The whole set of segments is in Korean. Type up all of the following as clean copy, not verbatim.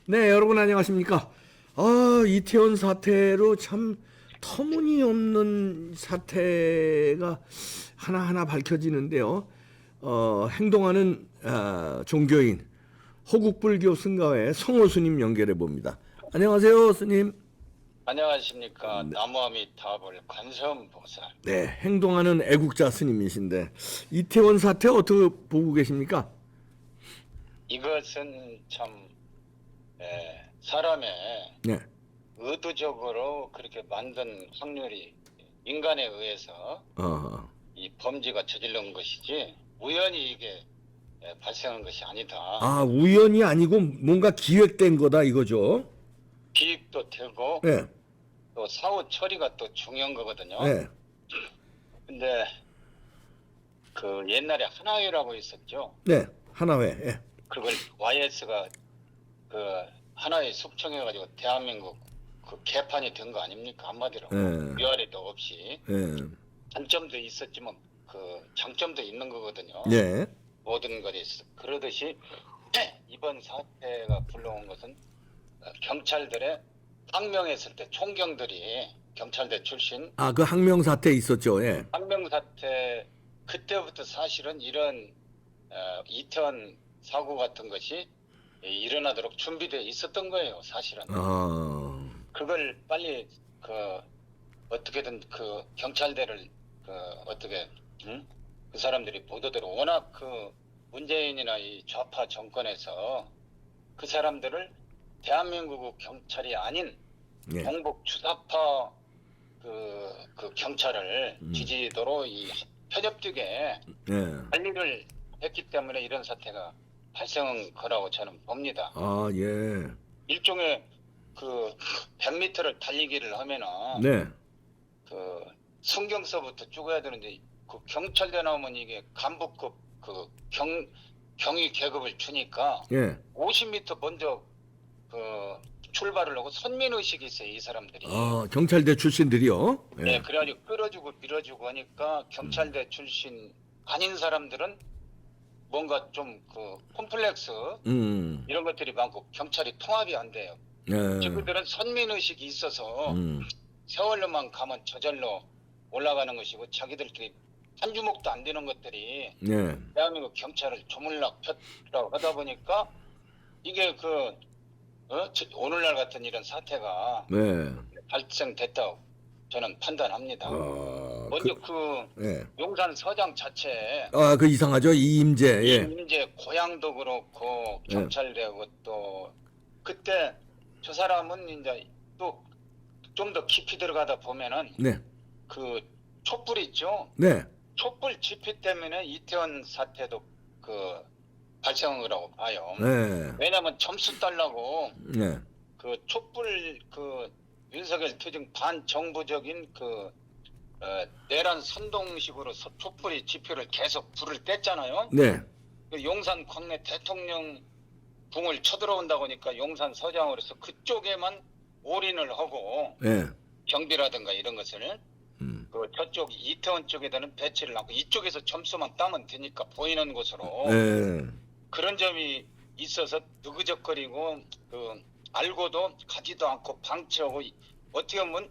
네, 여러분 안녕하십니까? 이태원 사태로 참 터무니없는 사태가 하나하나 밝혀지는데요. 행동하는 종교인 호국불교 승가의 성호 스님 연결해 봅니다. 안녕하세요, 스님. 안녕하십니까. 나무아미타불 관세음보살. 네, 행동하는 애국자 스님이신데 이태원 사태 어떻게 보고 계십니까? 이것은 참 사람의 네, 의도적으로 그렇게 만든 확률이 인간에 의해서 어, 이 범죄가 저지른 것이지 우연히 이게 발생한 것이 아니다. 우연이 아니고 뭔가 기획된 거다 이거죠? 기획도 되고 네, 또 사후 처리가 또 중요한 거거든요. 네, 근데 그 옛날에 하나회라고 있었죠. 네, 하나회. 예. 그걸 YS가 그 하나의 숙청해가지고 대한민국 그 개판이 된 거 아닙니까? 한마디로 위아래도 없이 단점도 있었지만 그 장점도 있는 거거든요. 네, 모든 것이 그러듯이 이번 사태가 불러온 것은 경찰들의 항명했을 때 총경들이 경찰대 출신 그 항명 사태 있었죠. 예. 항명 사태 그때부터 사실은 이런 이태원 사고 같은 것이 일어나도록 준비되어 있었던 거예요, 사실은. 그걸 빨리 그 어떻게든 그 경찰대를 그 어떻게 그 사람들이 보도대로 워낙 그 문재인이나 이 좌파 정권에서 그 사람들을 대한민국 경찰이 아닌 예. 경북 주사파 그 경찰을 지지도로 이 편협되게 예. 관리를 했기 때문에 이런 사태가 발생한 거라고 저는 봅니다. 예. 일종의 그 100m를 달리기를 하면은 네. 그 순경서부터 쭉 해야 되는데 그 경찰대 나오면 이게 간부급 그 경위 계급을 주니까 예. 50m 먼저 그 출발을 하고 선민의식이 있어요, 이 사람들이. 경찰대 출신들이요. 예. 네, 그래가지고 끌어주고 밀어주고 하니까 경찰대 출신 아닌 사람들은 뭔가 좀 그 콤플렉스 이런 것들이 많고 경찰이 통합이 안 돼요. 예. 친구들은 선민의식이 있어서 세월로만 가면 저절로 올라가는 것이고 자기들끼리 한 주먹도 안 되는 것들이 예. 대한민국 경찰을 조물락 폈라고 하다 보니까 이게 오늘날 같은 이런 사태가 네. 발생됐다고 저는 판단합니다. 먼저 예. 용산 서장 자체 그 이상하죠. 이임재. 예. 이제 고향도 그렇고 경찰대고 또 그때 저 사람은 이제 또 좀 더 깊이 들어가다 보면은 네. 그 촛불 있죠. 네. 촛불 집회 때문에 이태원 사태도 그 발생한 거라고 봐요. 네. 왜냐하면 점수 달라고 네. 그 촛불 그 윤석열 퇴진 반정부적인 그 내란 선동식으로 촛불이 집회를 계속 불을 뗐잖아요. 네. 그 용산 광내 대통령 궁을 쳐들어온다고 하니까 용산 서장으로서 그쪽에만 올인을 하고 네. 경비라든가 이런 것을 그 저쪽 이태원 쪽에다는 배치를 하고 이쪽에서 점수만 따면 되니까 보이는 곳으로 네. 그런 점이 있어서 느그적거리고 그 알고도 가지도 않고 방치하고 어떻게 보면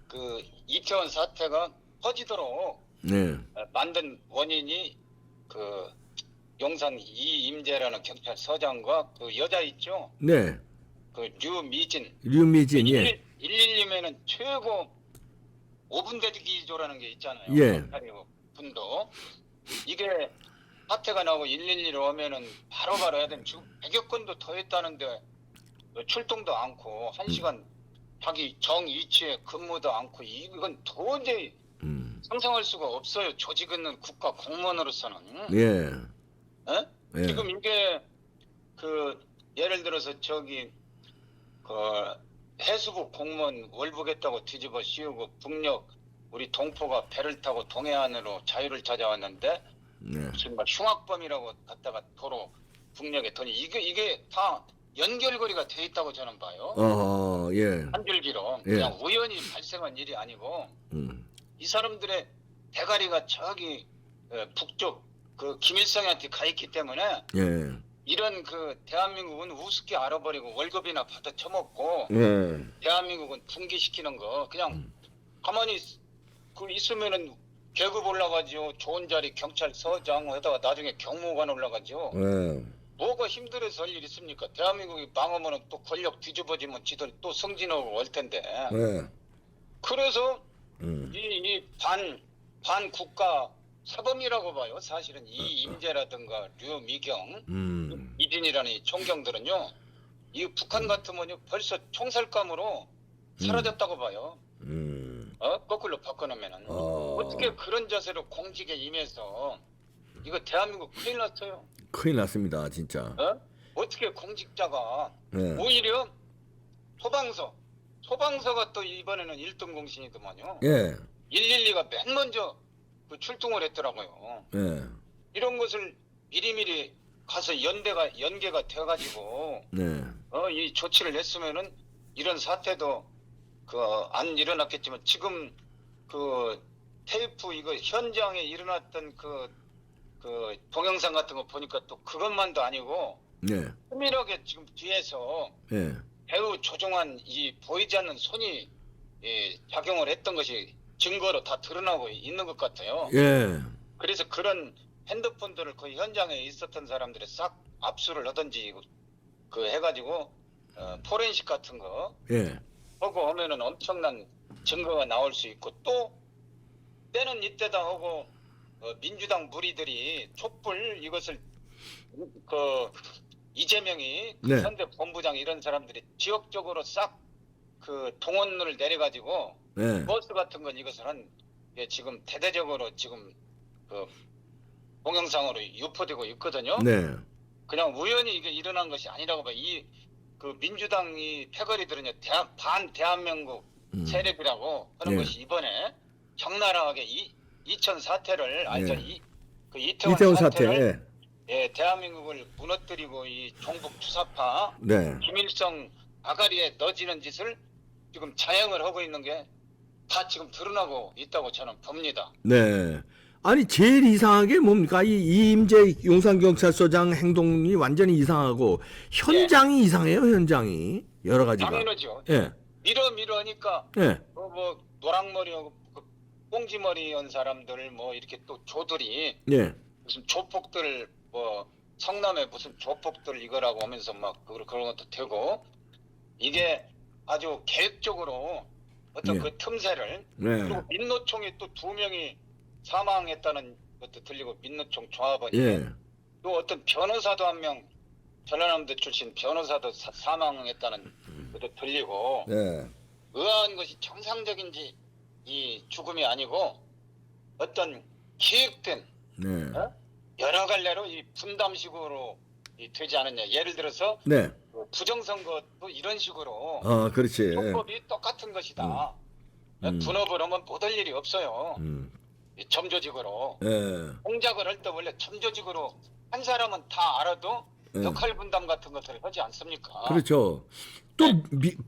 그 이태원 사태가 퍼지도록 네. 만든 원인이 그 용산 이임재라는 경찰서장과 그 여자 있죠. 네. 그 류미진. 류미진. 예. 112면은 최고 5분 대기조라는 게 있잖아요. 예. 분도 이게 사태가 나고 112로 오면은 바로바로 해야 되는 지금 100여 건도 더 했다는데 출동도 않고 1시간 자기 정 위치에 근무도 않고 이건 도저히 상상할 수가 없어요. 조직 있는 국가 공무원으로서는. 예. 예? 지금 이게 그 예를 들어서 저기 그 해수부 공무원 월북했다고 뒤집어 씌우고 북녘 우리 동포가 배를 타고 동해안으로 자유를 찾아왔는데 무슨 막 흉악범이라고 갖다가 도로 북녘에 더니 이게 다 연결고리가 돼 있다고 저는 봐요. 예. 한 줄기로 그냥 우연히 발생한 일이 아니고 이 사람들의 대가리가 저기 북쪽 그 김일성한테 가 있기 때문에 이런 그 대한민국은 우습게 알아버리고 월급이나 받아 처먹고 예. 대한민국은 붕괴시키는 거 그냥 가만히 그 있으면은 계급 올라가지요. 좋은 자리 경찰서장 하다가 나중에 경무관 올라가죠. 예. 뭐가 힘들어서 할 일 있습니까? 대한민국이 망하면은 또 권력 뒤집어지면 지들 또 승진하고 올 텐데. 예. 그래서 음. 이 반국가 사범이라고 봐요. 사실은 이 임재라든가 류미경, 이진이라는 이 총경들은요. 이 북한 같으면요 벌써 총살감으로 사라졌다고 봐요. 거꾸로 바꿔놓으면은 어떻게 그런 자세로 공직에 임해서 이거 대한민국 큰일 났어요. 큰일 났습니다, 진짜. 어떻게 공직자가 예. 오히려 소방서가 또 이번에는 1등 공신이더만요. 예. 112가 맨 먼저 그 출동을 했더라고요. 예. 이런 것을 미리미리 가서 연계가 돼가지고 네. 이 조치를 했으면은 이런 사태도 그 안 일어났겠지만 지금 그 테이프 이거 현장에 일어났던 그 동영상 같은 거 보니까 또 그것만도 아니고 예. 세밀하게 지금 뒤에서 예. 배우 조종한 이 보이지 않는 손이 작용을 했던 것이 증거로 다 드러나고 있는 것 같아요. 예. 그래서 그런 핸드폰들을 그 현장에 있었던 사람들이 싹 압수를 하든지 그 해가지고 포렌식 같은 거 예. 하고 하면은 엄청난 증거가 나올 수 있고 또 때는 이때다 하고 민주당 무리들이 촛불 이것을 그 이재명이 네. 현대 본부장 이런 사람들이 지역적으로 싹 그 동원을 내려가지고 예. 버스 같은 건 이것을 지금 대대적으로 지금 그 동영상으로 유포되고 있거든요. 네. 그냥 우연히 이게 일어난 것이 아니라고 봐. 이 그 민주당이 패거리들은요 대한민국 세력이라고 하는 예. 것이 이번에 적나라하게 이천 사태를 예. 그 이태원 이태원 사태를 사태. 예, 대한민국을 무너뜨리고 이 종북 주사파 네. 김일성 아가리에 넣어지는 짓을 지금 자행을 하고 있는 게 다 지금 드러나고 있다고 저는 봅니다. 네. 아니 제일 이상한 게 뭡니까? 이 이임재 용산경찰서장 행동이 완전히 이상하고 현장이 이상해요. 현장이 여러 가지가. 당연하죠. 예. 밀어니까 예. 뭐 노랑머리하고 그 꽁지머리 한 사람들 뭐 이렇게 또 조들이 예. 무슨 조폭들 뭐 성남에 무슨 조폭들 이거라고 하면서 막 그런 것도 되고 이게 아주 계획적으로 어떤 예. 그 틈새를 네. 그리고 민노총이 또 2명이 사망했다는 것도 들리고 민노총 조합원이 예. 또 어떤 변호사도 한 명 전라남도 출신 변호사도 사망했다는 것도 들리고 예. 의아한 것이 정상적인지 이 죽음이 아니고 어떤 기획된 네. 여러 갈래로 이 분담식으로 되지 않았냐. 예를 들어서 네. 부정선거도 이런 식으로 그렇지. 조법이 똑같은 것이다. 분업을 하면 못 할 일이 없어요. 이 점조직으로 예. 공작을 할 때 원래 점조직으로 한 사람은 다 알아도 예. 역할 분담 같은 것들을 하지 않습니까? 그렇죠. 또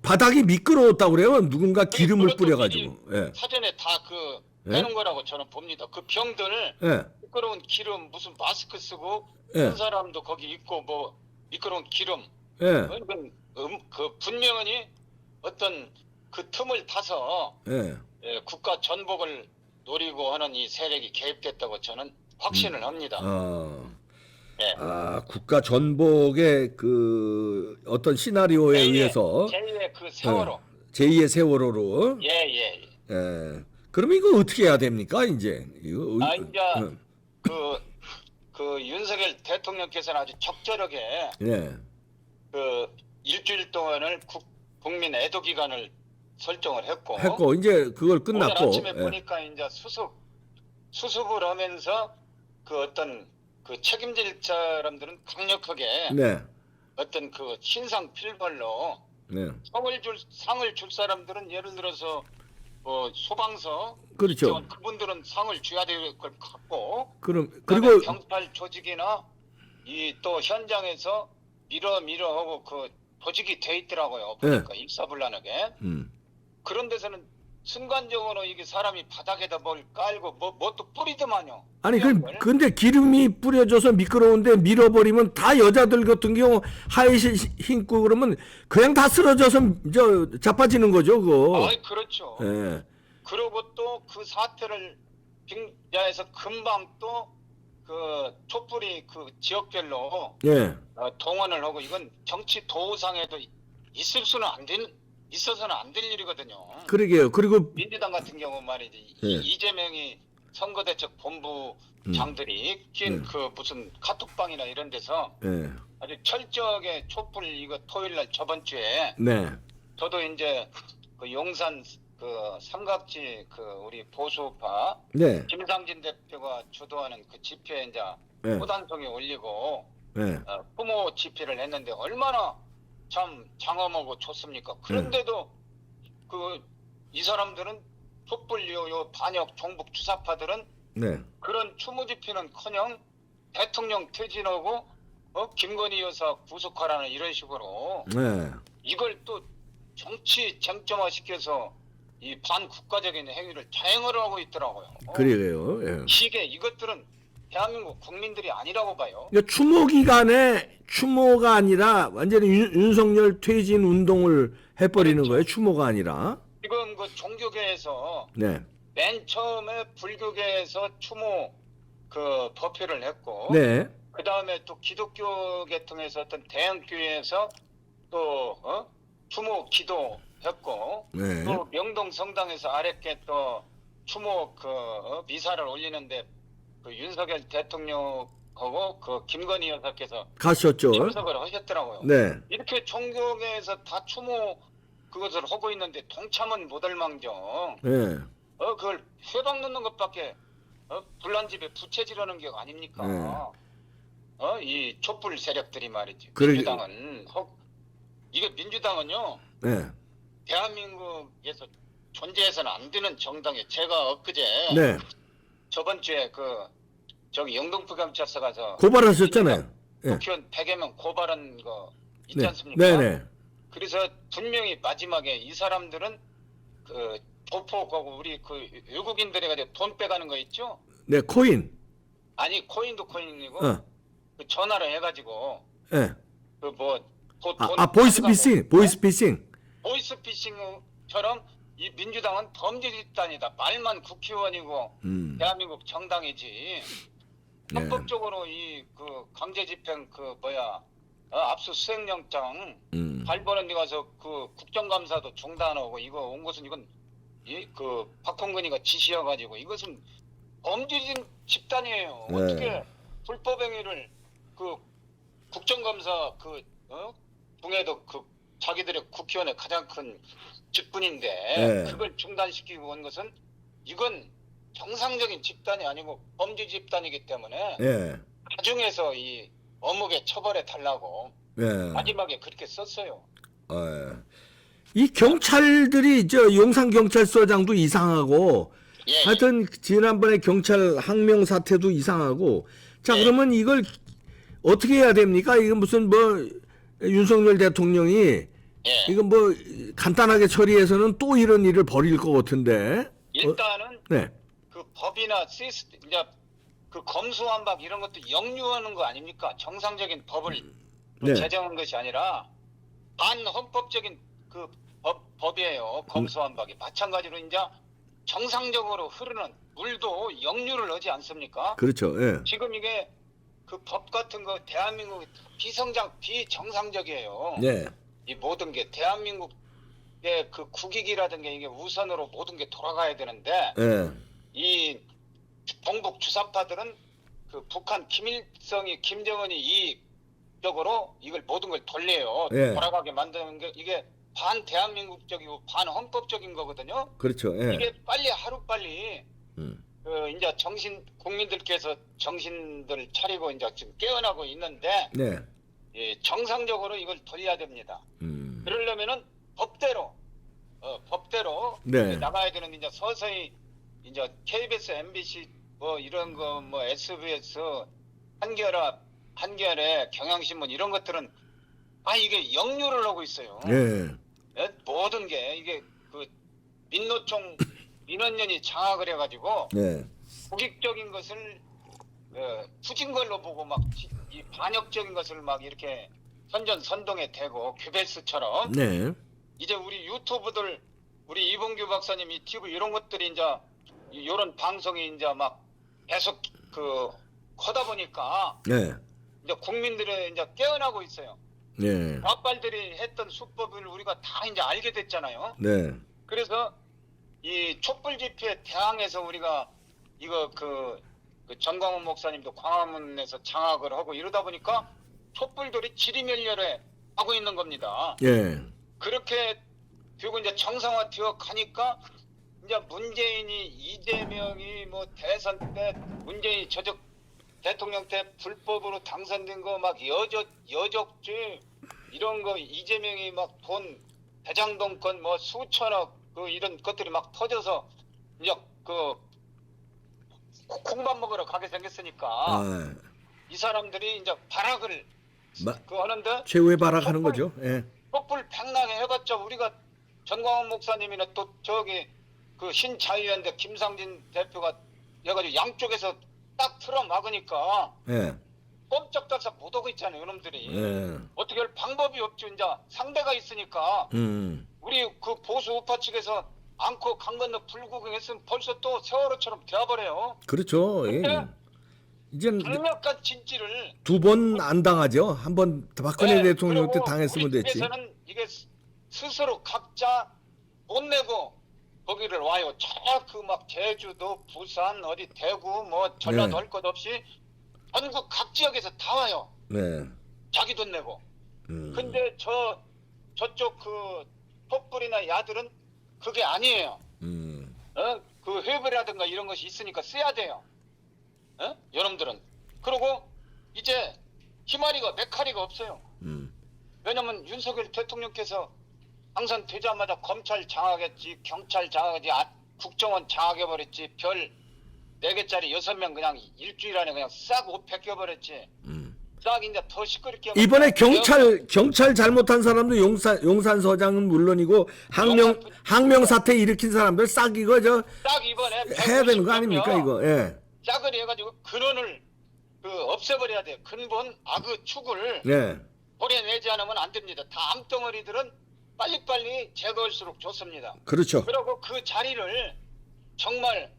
바닥이 미끄러웠다고 그래요. 누군가 기름을 그것도 뿌려가지고. 미리 예. 사전에 다 예? 해놓은 거라고 저는 봅니다. 그 병들 예. 미끄러운 기름 무슨 마스크 쓰고 예. 한 사람도 거기 있고 뭐 미끄러운 기름 예. 그 분명히 어떤 그 틈을 타서 예. 국가 전복을 노리고 하는 이 세력이 개입됐다고 저는 확신을 합니다. 예. 국가 전복의 그 어떤 시나리오에 의해서 제2의 그 세월호. 제2의 세월호로. 예. 예. 그럼 이거 어떻게 해야 됩니까, 이제? 이거 이제 그 윤석열 대통령께서는 아주 적절하게 예. 그 일주일 동안을 국민 애도 기간을 설정을 했고 이제 그걸 끝났고. 오늘 아침에 예. 보니까 이제 수습을 하면서 그 어떤 그 책임질 사람들은 강력하게 네. 어떤 그 신상 필벌로 네. 상을 줄 사람들은 예를 들어서 소방서 그렇죠. 그분들은 상을 줘야 될 걸 같고 그리고 경찰 조직이나 이 또 현장에서 밀어 하고 그 조직이 돼 있더라고요. 보니까 일사불란하게 그런 데서는 순간적으로 이게 사람이 바닥에다 뭘 깔고 뭐 또 뿌리더만요. 아니 그걸. 근데 기름이 뿌려져서 미끄러운데 밀어버리면 다 여자들 같은 경우 하이힐 신고 그러면 그냥 다 쓰러져서 저 자빠지는 거죠 그거. 아이 그렇죠. 예. 그리고 또 그 사태를 빙자해서 금방 또 그 촛불이 그 지역별로 예. 동원을 하고 이건 정치 도상에도 있어서는 안 될 일이거든요. 그러게요. 그리고 민주당 같은 경우 말이지 예. 이재명이 선거대책 본부장들이 낀 그 무슨 카톡방이나 이런 데서 예. 아주 철저하게 촛불 이거 토요일날 저번 주에 네. 저도 이제 그 용산 그 삼각지 그 우리 보수파 네. 김상진 대표가 주도하는 그 집회에 이제 네. 호단성에 올리고 네. 부모 집회를 했는데 얼마나 참 장엄하고 좋습니까? 그런데도 그 이 사람들은 촛불 요 반역 종북 주사파들은 네. 그런 추모 집회는커녕 대통령 퇴진하고 김건희 여사 구속하라는 이런 식으로 네. 이걸 또 정치 쟁점화 시켜서 이 반국가적인 행위를 자행을 하고 있더라고요. 그러게요. 예. 이것들은 대한민국 국민들이 아니라고 봐요. 그러니까 추모 기간에 추모가 아니라 완전히 윤석열 퇴진 운동을 해버리는 그렇죠. 거예요. 추모가 아니라. 지금 그 종교계에서 네. 맨 처음에 불교계에서 추모 그 법회를 했고, 네. 그 다음에 또 기독교 계통에서 어떤 대형교회에서 또 추모 기도했고, 네. 또 명동 성당에서 아랫게 또 추모 그 미사를 올리는데 그 윤석열 대통령하고 그 김건희 여사께서 가셨죠. 참석을 하셨더라고요. 네. 이렇게 종교계에서 다 추모 그것을 하고 있는데 동참은 못할망정 네. 그걸 회방 넣는 것밖에 불난집에 부채질하는 게 아닙니까? 이 촛불 세력들이 말이지. 민주당은 이게 민주당은요. 네. 대한민국에서 존재해서는 안 되는 정당에 제가 엊그제 네. 저번 주에 저기 영등포 경찰서 가서 고발하셨잖아요. 네. 국회의원 100여 명 고발한 거 있지 네. 않습니까? 네네. 그래서 분명히 마지막에 이 사람들은 그 조폭하고 우리 그 외국인들이 가지고 돈 빼가는 거 있죠? 네. 코인. 아니 코인도 코인이고 그 전화를 해가지고 네. 그 뭐 보이스피싱. 보이스피싱. 보이스피싱처럼 이 민주당은 범죄 집단이다. 말만 국회의원이고 대한민국 정당이지. 네. 합법적으로 이 그 강제 집행 압수수색영장 발부하는 데 가서 그 국정감사도 중단하고 이거 온 것은 이건 그 박홍근이가 지시해가지고 이것은 범죄 집단이에요. 네. 어떻게 불법 행위를 그 국정감사 중에도 그 자기들의 국회의원의 가장 큰 직분인데 네. 그걸 중단시키고 온 것은 이건 정상적인 집단이 아니고 범죄 집단이기 때문에 네. 가중해서 이 어묵에 처벌해 달라고 네. 마지막에 그렇게 썼어요. 이 경찰들이 저 용산 경찰서장도 이상하고 예, 하여튼 지난번에 경찰 항명 사태도 이상하고 자 예. 그러면 이걸 어떻게 해야 됩니까? 이거 무슨 윤석열 대통령이 예. 이거 간단하게 처리해서는 또 이런 일을 벌일 것 같은데. 일단은 네. 그 법이나 이제 그 검수완박 이런 것도 역류하는 거 아닙니까? 정상적인 법을 네. 제정한 것이 아니라 반헌법적인 그 법이에요. 검수완박이 마찬가지로 이제 정상적으로 흐르는 물도 역류를 하지 않습니까? 그렇죠. 예. 지금 이게 그 법 같은 거 대한민국 비정상적이에요. 네. 이 모든 게 대한민국의 그 국익이라든 게 이게 우선으로 모든 게 돌아가야 되는데 예. 이 동북 주사파들은 그 북한 김정은이 이쪽으로 이걸 모든 걸 돌려요. 예. 돌아가게 만드는 게 이게 반 대한민국적이고 반 헌법적인 거거든요. 그렇죠. 예. 이게 빨리 하루빨리 이제 국민들께서 정신들 차리고 이제 지금 깨어나고 있는데 네. 정상적으로 이걸 돌려야 됩니다. 그러려면은 법대로 네. 나가야 되는 이제 서서히 이제 KBS, MBC 이런 거 SBS, 한겨레, 경향신문 이런 것들은 이게 역류를 하고 있어요. 예. 모든 게 이게 민노총 민원연이 장악을 해가지고 네. 국익적인 것을 후진 걸로 보고 막 이 반역적인 것을 막 이렇게 선전선동에 대고 큐베스처럼 네. 이제 우리 유튜브들 우리 이봉규 박사님 이 TV 이런 것들이 이제 이런 방송이 이제 막 계속 그 하다 보니까 네. 이제 국민들이 이제 깨어나고 있어요. 네. 좌빨들이 했던 수법을 우리가 다 이제 알게 됐잖아요. 네. 그래서 이 촛불 집회에 대항해서 우리가 이거 그 전광훈 목사님도 광화문에서 장악을 하고 이러다 보니까 촛불들이 지리멸렬해 하고 있는 겁니다. 예. 그렇게 되고 이제 정상화되어 가니까 이제 문재인이 이재명이 뭐 대선 때 문재인이 대통령 때 불법으로 당선된 거 막 여적죄 이런 거 이재명이 막 돈 대장동권 뭐 수천억 그 이런 것들이 막 터져서 이제 그 콩밥 먹으러 가게 생겼으니까 아, 이 사람들이 이제 발악을 그 하는데 최후의 발악하는 거죠. 예. 촛불 백랑에 해봤자 우리가 전광훈 목사님이나 또 저기 그 신자유연대 김상진 대표가 해가지고 양쪽에서 딱 틀어 막으니까 예. 꼼짝달싹 못하고 있잖아요, 이놈들이. 예. 어떻게 할 방법이 없죠. 이제 상대가 있으니까 우리 그 보수 우파 측에서 않고 강 건너 불구경했으면 벌써 또 세월호처럼 되어버려요. 그렇죠. 예. 근데 이젠 강력한 진지를 두 번 안 당하죠. 한 번 박근혜 대통령 때 당했으면 우리 됐지. 쪽에서는 이게 스스로 각자 못 내고 거기를 와요. 저 그 막 제주도, 부산, 어디 대구, 뭐 전라도 네. 할 것 없이 전국 각 지역에서 다 와요. 네. 자기 돈 내고. 근데 저쪽 그 촛불이나 야들은 그게 아니에요. 그 회비라든가 이런 것이 있으니까 써야 돼요. 여러분들은. 그리고 이제 희마리가 메카리가 없어요. 왜냐면 윤석열 대통령께서 당선 되자마자 검찰 장악했지, 경찰 장악했지, 국정원 장악해버렸지, 별 4개짜리 6명 그냥 일주일 안에 그냥 싹 옷 벗겨버렸지. 싹 이제 더 시끄럽게. 이번에 경찰 잘못한 사람도 용산서장은 물론이고 항명 사태 일으킨 사람들 싹 이거 딱 이번에 해야 되는 거 아닙니까 이거? 예. 싹을 해가지고 근원을 없애버려야 돼요. 근본 악의 축을 네. 버려내지 않으면 안 됩니다. 다 암덩어리들은 빨리빨리 제거할수록 좋습니다. 그렇죠. 그리고 그 자리를 정말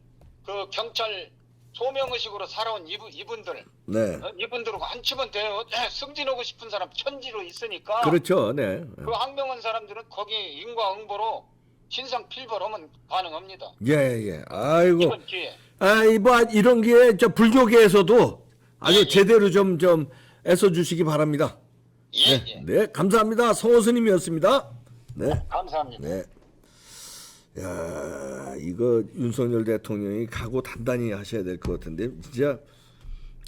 그 경찰 소명의식으로 살아온 이분들, 네. 이분들하고 앉히면 돼요. 승진하고 싶은 사람 천지로 있으니까. 그렇죠. 네. 그 항명한 사람들은 거기 인과응보로 신상필벌하면 가능합니다. 예. 아이고. 이번 기회에. 이런 게 저 불교계에서도 아주 예. 제대로 좀 애써 주시기 바랍니다. 예, 네. 예. 네, 감사합니다. 성호스님이었습니다. 네. 감사합니다. 네. 야, 이거 윤석열 대통령이 각오 단단히 하셔야 될 것 같은데 진짜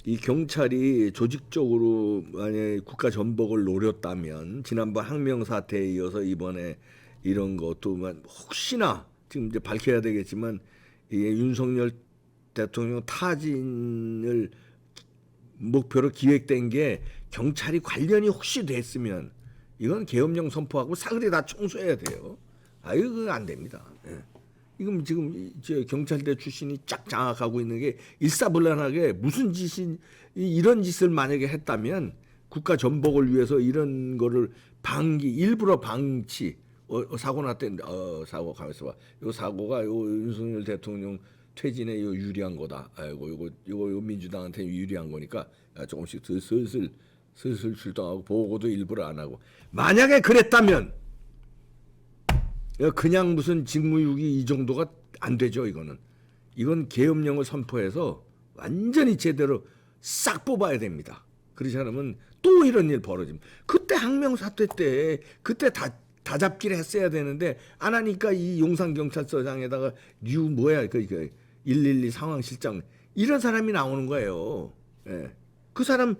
이 경찰이 조직적으로 만약에 국가 전복을 노렸다면 지난번 항명 사태에 이어서 이번에 이런 것도만 혹시나 지금 이제 밝혀야 되겠지만 이게 윤석열 대통령 타진을 목표로 기획된 게 경찰이 관련이 혹시 됐으면 이건 계엄령 선포하고 사거리 다 청소해야 돼요. 이거 안 됩니다. 예. 이건 지금 저 경찰대 출신이 쫙 장악하고 있는 게 일사불란하게 무슨 짓이 이런 짓을 만약에 했다면 국가 전복을 위해서 이런 거를 일부러 방치 사고 났대. 사고 가면서 봐. 요 사고가 요 윤석열 대통령 퇴진에 요 유리한 거다. 아이고 요거 민주당한테 유리한 거니까 조금씩 슬슬 출동하고 보고도 일부러 안 하고 만약에 그랬다면 그냥 무슨 직무유기 이 정도가 안 되죠. 이건 계엄령을 선포해서 완전히 제대로 싹 뽑아야 됩니다. 그렇지 않으면 또 이런 일 벌어집니다. 그때 항명 사태 때 그때 다 잡기를 했어야 되는데 안 하니까 이 용산경찰서장에다가 112 상황실장 이런 사람이 나오는 거예요. 예. 그 사람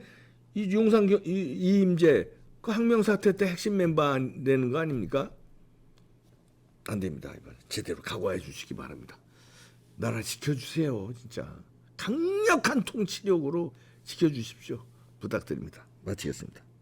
이임재 그 항명 사태 때 핵심 멤버 안 되는 거 아닙니까? 안 됩니다. 이번 제대로 각오해 주시기 바랍니다. 나라 지켜주세요. 진짜 강력한 통치력으로 지켜주십시오. 부탁드립니다. 마치겠습니다.